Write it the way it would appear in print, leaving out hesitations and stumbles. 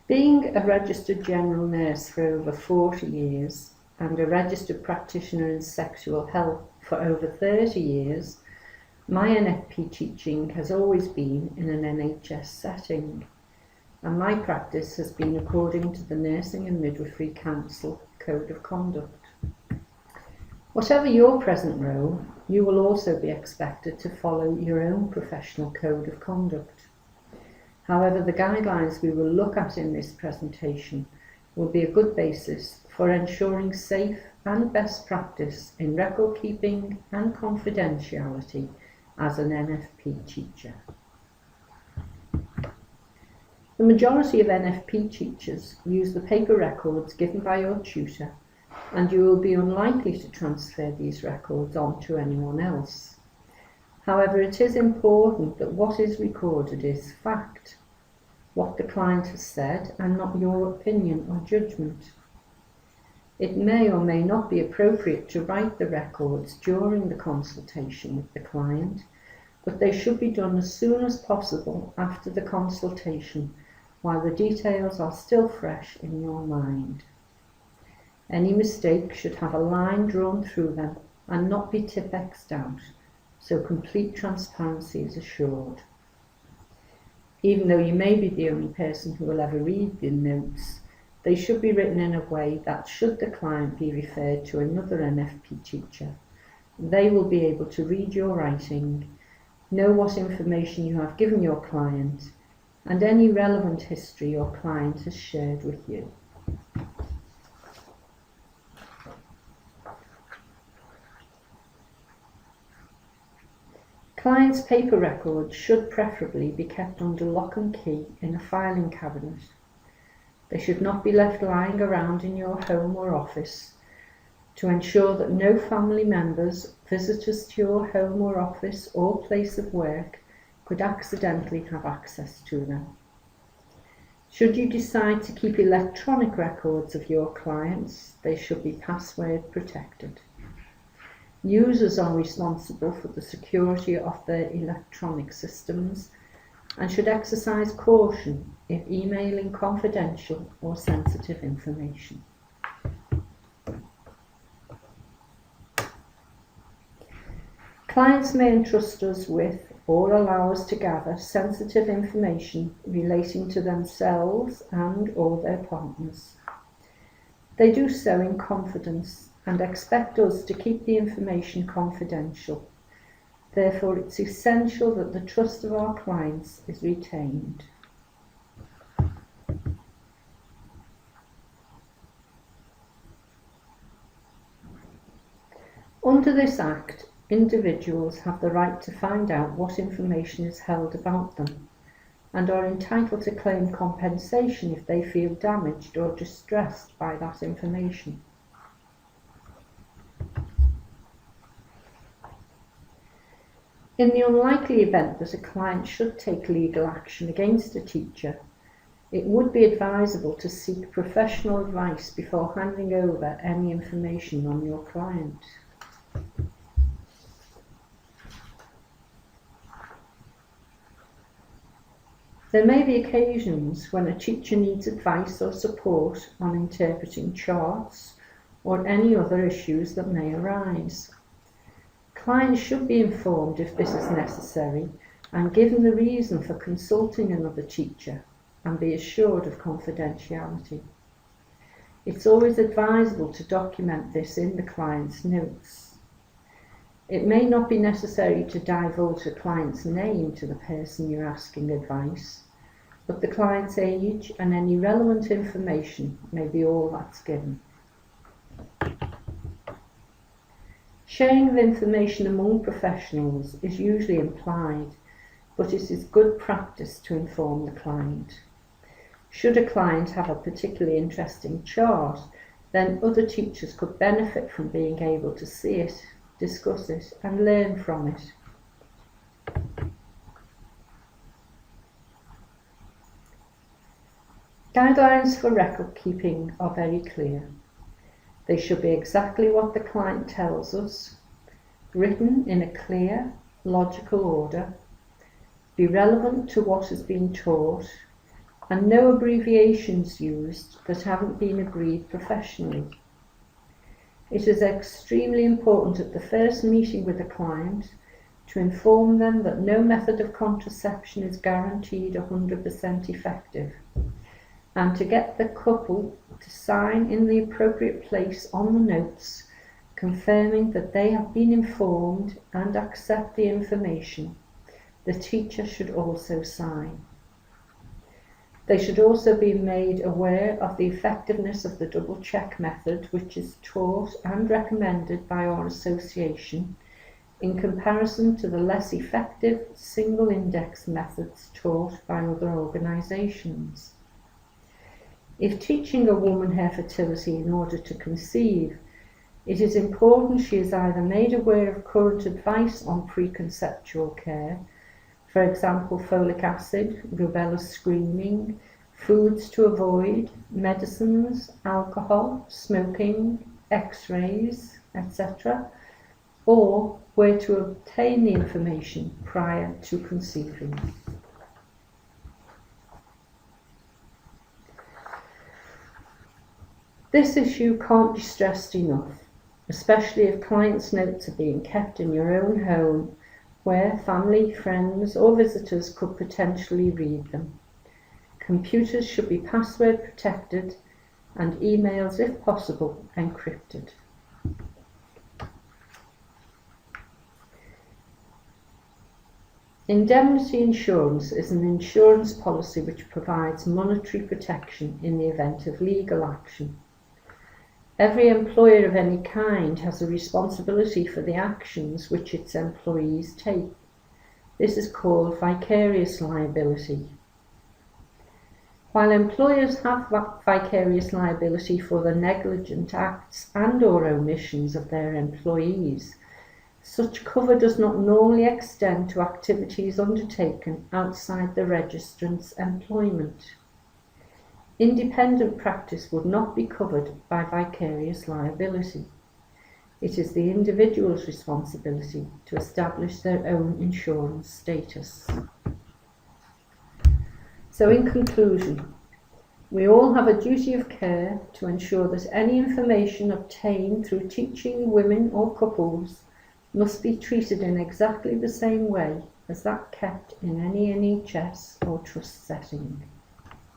Being a registered general nurse for over 40 years and a registered practitioner in sexual health for over 30 years, my NFP teaching has always been in an NHS setting, and my practice has been according to the Nursing and Midwifery Council Code of Conduct. Whatever your present role, you will also be expected to follow your own professional code of conduct. However, the guidelines we will look at in this presentation will be a good basis for ensuring safe and best practice in record keeping and confidentiality as an NFP teacher. The majority of NFP teachers use the paper records given by your tutor, and you will be unlikely to transfer these records on to anyone else. However, it is important that what is recorded is fact, what the client has said, and not your opinion or judgment. It may or may not be appropriate to write the records during the consultation with the client, but they should be done as soon as possible after the consultation, while the details are still fresh in your mind. Any mistake should have a line drawn through them and not be Tipp-Ex'd out, so complete transparency is assured. Even though you may be the only person who will ever read the notes, they should be written in a way that, should the client be referred to another NFP teacher, they will be able to read your writing, know what information you have given your client, and any relevant history your client has shared with you. Clients' paper records should preferably be kept under lock and key in a filing cabinet. They should not be left lying around in your home or office to ensure that no family members, visitors to your home or office or place of work could accidentally have access to them. Should you decide to keep electronic records of your clients, they should be password protected. Users are responsible for the security of their electronic systems and should exercise caution if emailing confidential or sensitive information. Clients may entrust us with or allow us to gather sensitive information relating to themselves and/or their partners. They do so in confidence and expect us to keep the information confidential. Therefore, it's essential that the trust of our clients is retained. Under this Act, individuals have the right to find out what information is held about them and are entitled to claim compensation if they feel damaged or distressed by that information. In the unlikely event that a client should take legal action against a teacher, it would be advisable to seek professional advice before handing over any information on your client. There may be occasions when a teacher needs advice or support on interpreting charts or any other issues that may arise. Clients should be informed if this is necessary and given the reason for consulting another teacher and be assured of confidentiality. It's always advisable to document this in the client's notes. It may not be necessary to divulge the client's name to the person you're asking advice, but the client's age and any relevant information may be all that's given. Sharing of information among professionals is usually implied, but it is good practice to inform the client. Should a client have a particularly interesting chart, then other teachers could benefit from being able to see it, discuss it, and learn from it. Guidelines for record keeping are very clear. They should be exactly what the client tells us, written in a clear, logical order, be relevant to what has been taught, and no abbreviations used that haven't been agreed professionally. It is extremely important at the first meeting with the client to inform them that no method of contraception is guaranteed 100% effective, and to get the couple to sign in the appropriate place on the notes confirming that they have been informed and accept the information. The teacher should also sign. They should also be made aware of the effectiveness of the double check method, which is taught and recommended by our association in comparison to the less effective single index methods taught by other organisations. If teaching a woman her fertility in order to conceive, it is important she is either made aware of current advice on preconceptual care, for example folic acid, rubella screening, foods to avoid, medicines, alcohol, smoking, x-rays, etc., or where to obtain the information prior to conceiving. This issue can't be stressed enough, especially if clients' notes are being kept in your own home where family, friends or visitors could potentially read them. Computers should be password protected and emails, if possible, encrypted. Indemnity insurance is an insurance policy which provides monetary protection in the event of legal action. Every employer of any kind has a responsibility for the actions which its employees take. This is called vicarious liability. While employers have vicarious liability for the negligent acts and/or omissions of their employees, such cover does not normally extend to activities undertaken outside the registrant's employment. Independent practice would not be covered by vicarious liability. It is the individual's responsibility to establish their own insurance status. So in conclusion, we all have a duty of care to ensure that any information obtained through teaching women or couples must be treated in exactly the same way as that kept in any NHS or trust setting.